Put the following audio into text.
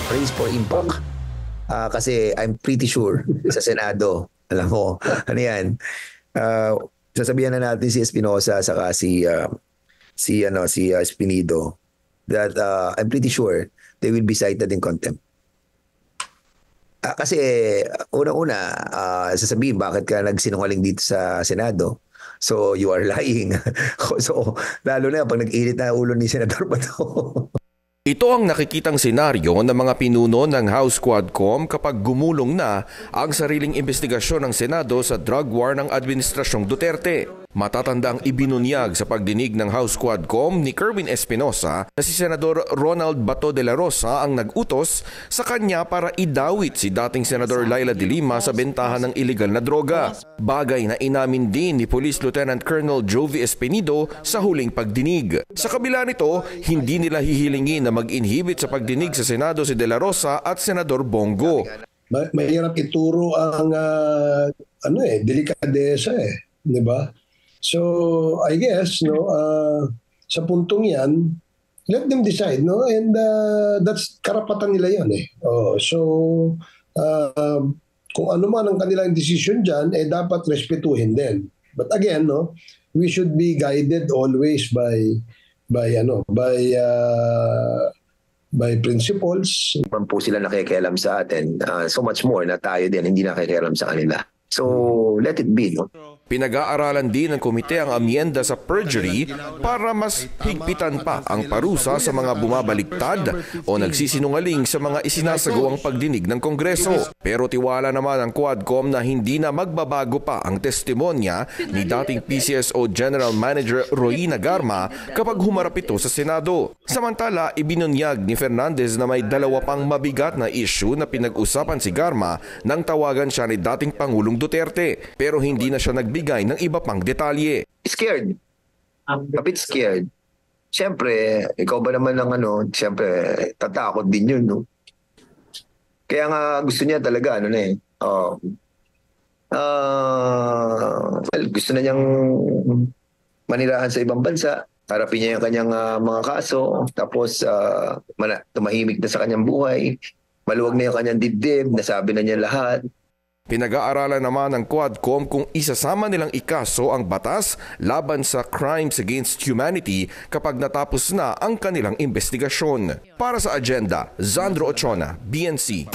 Race for impact. Kasi I'm pretty sure sa Senado, alam mo, ano yan, sasabihan na natin si Espinosa saka si Espinido that I'm pretty sure they will be cited in contempt. Kasi unang-una, sasabihin bakit ka nagsinungaling dito sa Senado. So you are lying. So lalo na pag nag-init na ulo ni Senador Bato. Ito ang nakikitang senaryo ng mga pinuno ng House Quadcom kapag gumulong na ang sariling investigasyon ng Senado sa drug war ng Administrasyong Duterte. Matatandang ibinunyag sa pagdinig ng House Quadcom ni Kerwin Espinosa na si Senador Ronald Bato de la Rosa ang nag-utos sa kanya para idawit si dating Senador Laila de Lima sa bentahan ng iligal na droga. Bagay na inamin din ni Police Lieutenant Colonel Jovi Espinido sa huling pagdinig. Sa kabila nito, hindi nila hihilingin na mag-inhibit sa pagdinig sa Senado si de la Rosa at Senador Bongo. Mahirap ituro ang delikadesa di ba? So I guess sa puntong 'yan, let them decide and that's karapatan nila 'yon so kung ano man ang kanilang decision diyan dapat respetuhin din. But again we should be guided always by principles. Po sila nakikialam sa atin, so much more na tayo din hindi nakikialam sa kanila. So let it be, Pinag-aaralan din ng komite ang amyenda sa perjury para mas higpitan pa ang parusa sa mga bumabaliktad o nagsisinungaling sa mga isinasagawang pagdinig ng Kongreso. Pero tiwala naman ang Quadcom na hindi na magbabago pa ang testimonya ni dating PCSO General Manager Royina Garma kapag humarap ito sa Senado. Samantala, ibinunyag ni Fernandez na may dalawa pang mabigat na issue na pinag-usapan si Garma nang tawagan siya ni dating Pangulong Duterte. Pero hindi na siya nagbigay ng iba pang detalye. Scared. A bit scared. Siyempre, ikaw ba naman ng siyempre, tatakot din yun, Kaya nga gusto niya talaga, gusto na niyang manirahan sa ibang bansa. Harapin niya yung kanyang mga kaso. Tapos, tumahimik na sa kanyang buhay. Maluwag na yung kanyang dibdib. Nasabi na niya lahat. Pinag-aaralan naman ng Quadcom kung isasama nilang ikaso ang batas laban sa crimes against humanity kapag natapos na ang kanilang investigasyon. Para sa agenda, Zandro Ochona, BNC.